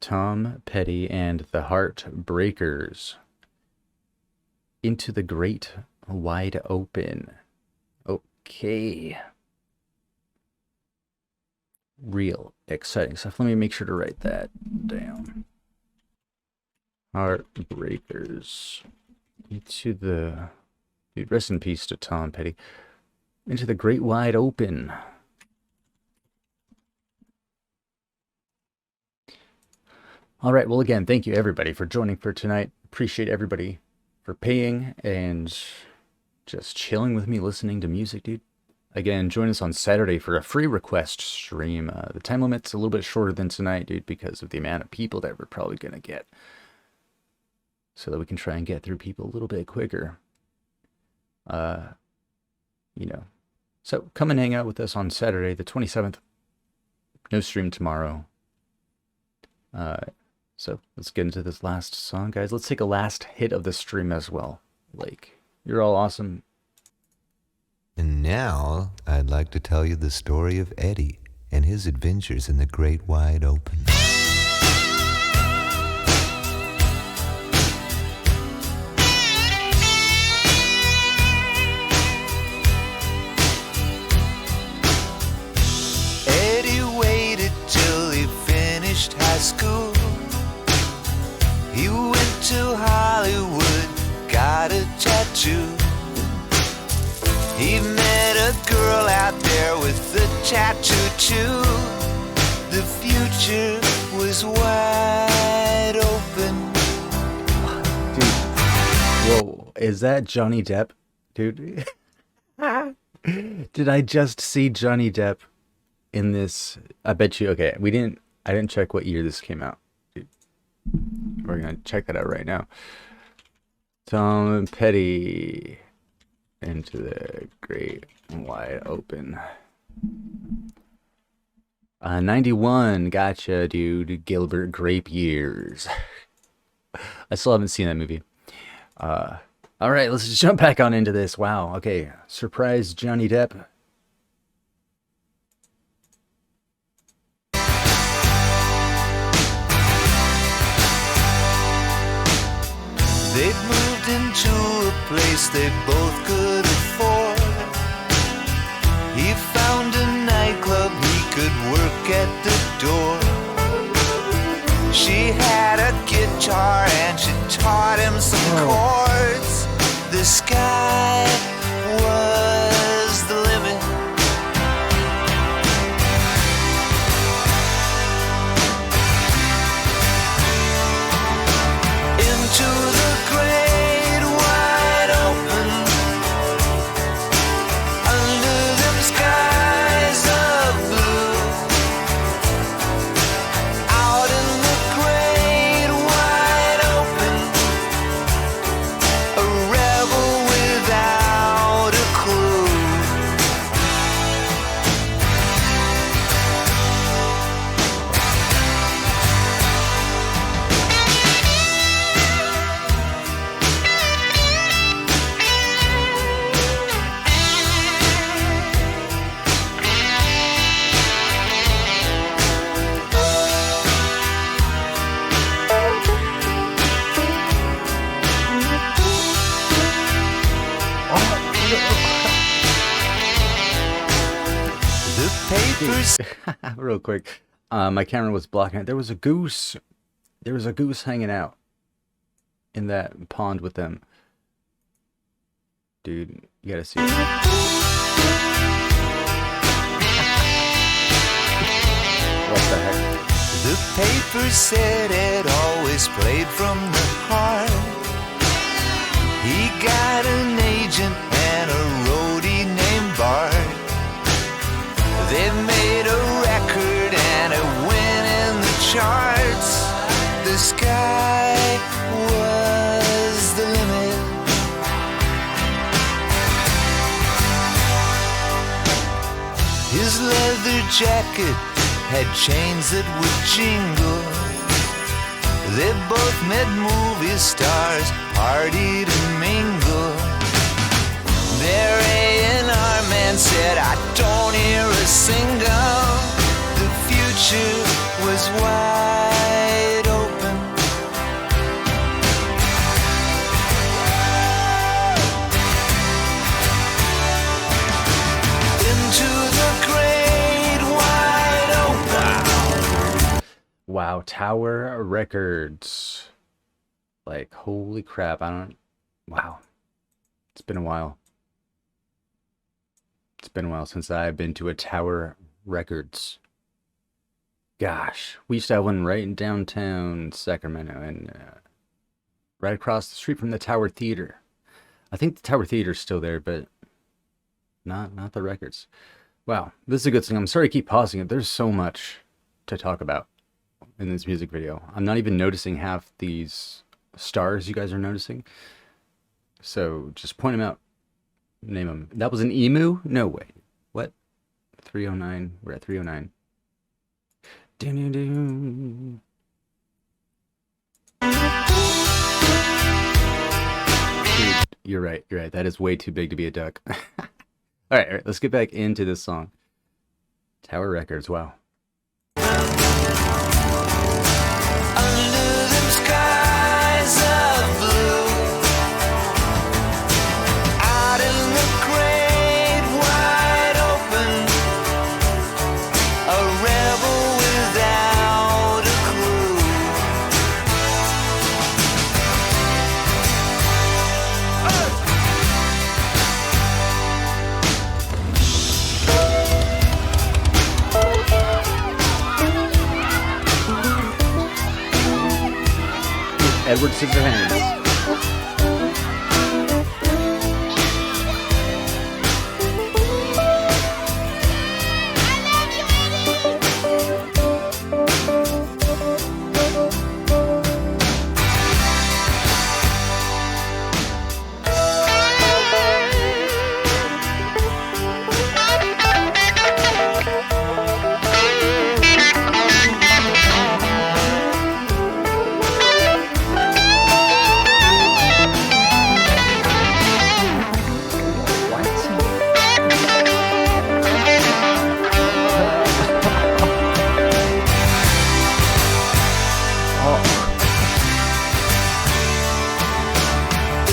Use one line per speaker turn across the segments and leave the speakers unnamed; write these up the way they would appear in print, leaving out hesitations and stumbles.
Tom Petty and the Heartbreakers. Into the Great Wide Open. Okay. Real exciting stuff. Let me make sure to write that down. Heartbreakers. Into the... Dude, rest in peace to Tom Petty. Into the Great Wide Open. All right, well, again, thank you, everybody, for joining for tonight. Appreciate everybody for paying and just chilling with me, listening to music, dude. Again, join us on Saturday for a free request stream. The time limit's a little bit shorter than tonight, dude, because of the amount of people that we're probably going to get. So that we can try and get through people a little bit quicker. You know. So come and hang out with us on Saturday, the 27th. No stream tomorrow. So let's get into this last song, guys. Let's take a last hit of the stream as well. Like, you're all awesome.
And now, I'd like to tell you the story of Eddie and his adventures in the Great Wide Open.
Eddie waited till he finished high school. He went to Hollywood, got a tattoo. He met a girl out there with a tattoo too. The future was wide open.
Dude, whoa, is that Johnny Depp? Dude, did I just see Johnny Depp in this? I bet you, okay, I didn't check what year this came out. Dude, we're gonna check that out right now. Tom Petty. Into the Great Wide Open. 91, gotcha, dude. Gilbert Grape Years. I still haven't seen that movie. All right, let's just jump back on into this. Wow, okay. Surprise Johnny Depp.
They'd moved into a place they both could afford. He found a nightclub he could work at the door. She had a guitar and she taught him some chords. The sky was the limit. Into the great wide open, under them skies of blue, out in the great wide open, a rebel without a clue. The papers.
Real quick. My camera was blocking it. There was a goose. There was a goose hanging out in that pond with them. Dude, you gotta see it. What the heck?
The papers said it always played from the heart. He got an agent and a roadie named Bart. They made a record and it went in the charts. The sky was the limit. His leather jacket had chains that would jingle. They both met movie stars, partied and mingled. Their A&R man said, I don't hear a single. The future was wide
Wow, Tower Records. Like, holy crap. I don't. Wow. It's been a while. It's been a while since I've been to a Tower Records. Gosh, we used to have one right in downtown Sacramento and right across the street from the Tower Theater. I think the Tower Theater's still there, but not the records. Wow, this is a good thing. I'm sorry to keep pausing it. There's so much to talk about in this music video. I'm not even noticing half these stars you guys are noticing. So just point them out. Name them. That was an emu? No way. What? 309. We're at 309. Doo-doo-doo. Dude, you're right. You're right. That is way too big to be a duck. All right. Let's get back into this song. Tower Records. Wow.
Under them skies of blue, out in the great wide open, a rebel without a crew.
Edward Scissorhands.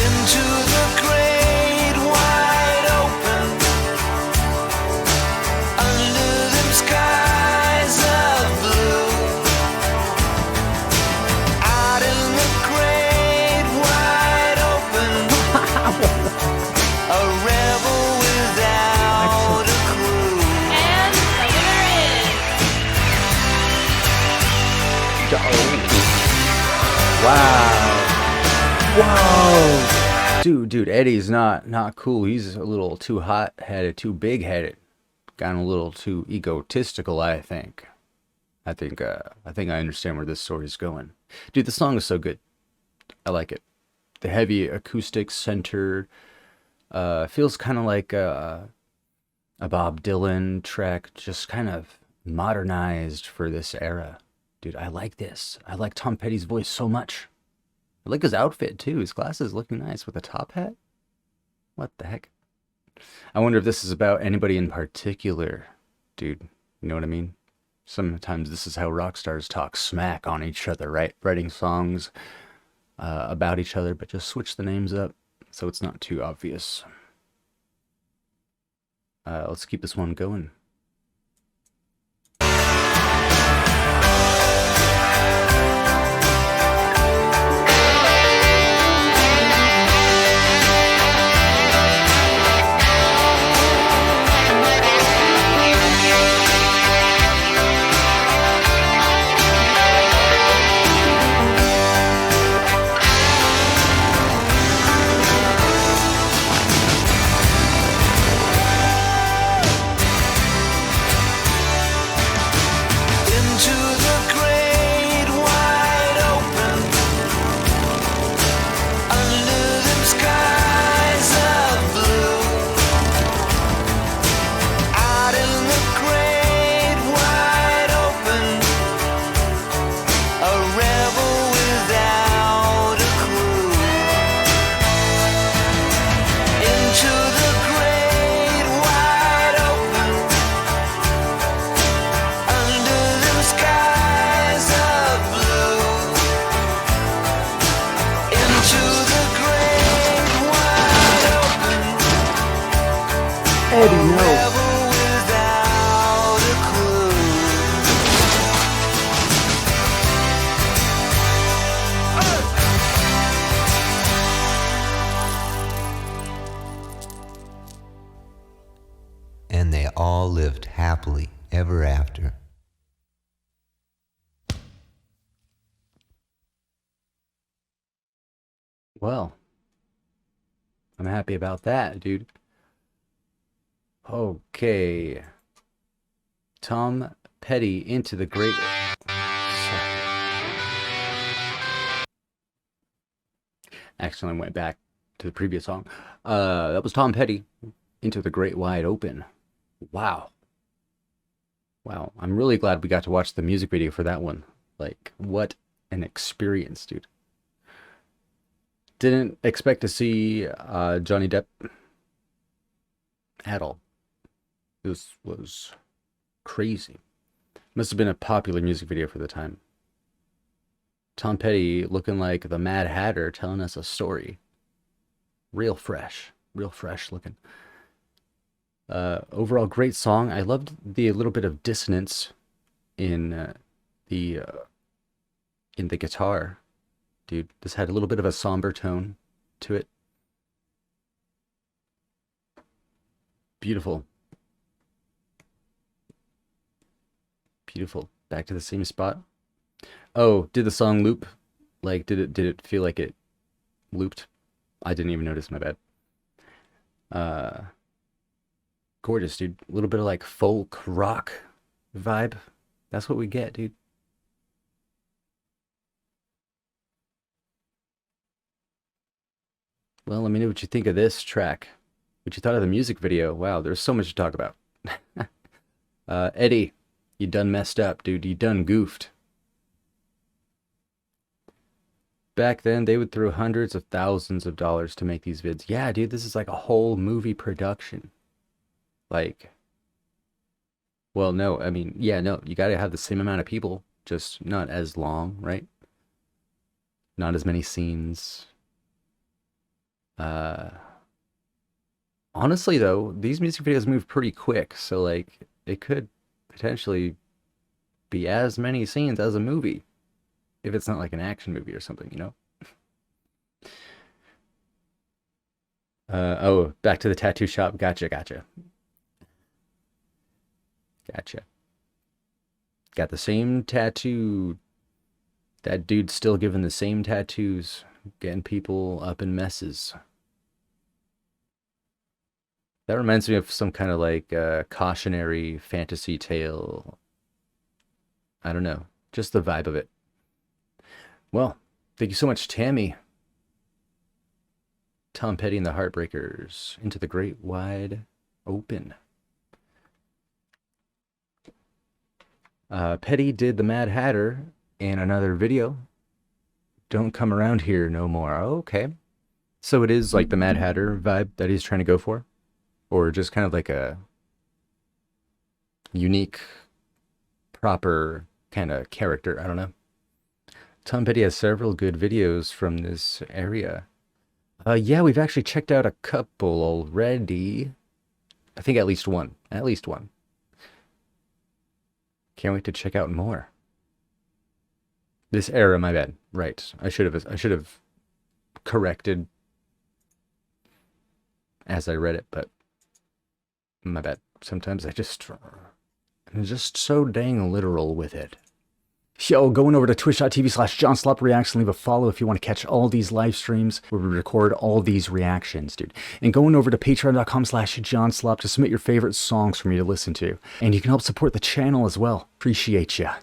Into the great wide open, under them skies of blue, out in the great wide open, a rebel without a crew.
And the winner is
Wow. Whoa. Dude, Eddie's not cool. He's a little too hot-headed, too big-headed. Gotten a little too egotistical, I think. I think I understand where this story's going. Dude, the song is so good. I like it. The heavy acoustic center feels kind of like a Bob Dylan track, just kind of modernized for this era. Dude, I like this. I like Tom Petty's voice so much. I like his outfit too. His glasses looking nice with a top hat. What the heck? I wonder if this is about anybody in particular. Dude, you know what I mean? Sometimes this is how rock stars talk smack on each other, right? Writing songs about each other, but just switch the names up so it's not too obvious. Let's keep this one going. Well, I'm happy about that, dude. Okay. Tom Petty, Into the Great... Actually, I went back to the previous song. That was Tom Petty, Into the Great Wide Open. Wow. Wow. I'm really glad we got to watch the music video for that one. Like, what an experience, dude. Didn't expect to see Johnny Depp at all. This was crazy. Must have been a popular music video for the time. Tom Petty looking like the Mad Hatter telling us a story. Real fresh looking. Overall, great song. I loved the little bit of dissonance in the guitar. Dude, this had a little bit of a somber tone to it. Beautiful. Beautiful. Back to the same spot. Oh, did the song loop? Like, did it feel like it looped? I didn't even notice, my bad. Gorgeous, dude. A little bit of like folk rock vibe. That's what we get, dude. Well, let me know what you think of this track. What you thought of the music video. Wow, there's so much to talk about. Eddie, you done messed up, dude. You done goofed. Back then, they would throw hundreds of thousands of dollars to make these vids. Yeah, dude, this is like a whole movie production. Like, well, no, I mean, yeah, no, you gotta have the same amount of people, just not as long, right? Not as many scenes. Honestly, though, these music videos move pretty quick, so like, it could potentially be as many scenes as a movie. If it's not like an action movie or something, you know? Oh, back to the tattoo shop. Gotcha. Got the same tattoo. That dude's still giving the same tattoos, getting people up in messes. That reminds me of some kind of like cautionary fantasy tale. I don't know. Just the vibe of it. Well, thank you so much, Tammy. Tom Petty and the Heartbreakers, Into the Great Wide Open. Petty did the Mad Hatter in another video. Don't come around here no more. Okay. So it is like the Mad Hatter vibe that he's trying to go for? Or just kind of like a unique, proper kind of character? I don't know. Tom Petty has several good videos from this area. Yeah, we've actually checked out a couple already. I think at least one. At least one. Can't wait to check out more. This era, my bad. Right. I should have corrected as I read it, but my bad. Sometimes I'm just so dang literal with it. Yo, going over to twitch.tv/JohnSlopReacts and leave a follow if you want to catch all these live streams where we record all these reactions, dude. And going over to patreon.com/JohnSlop to submit your favorite songs for me to listen to. And you can help support the channel as well. Appreciate ya.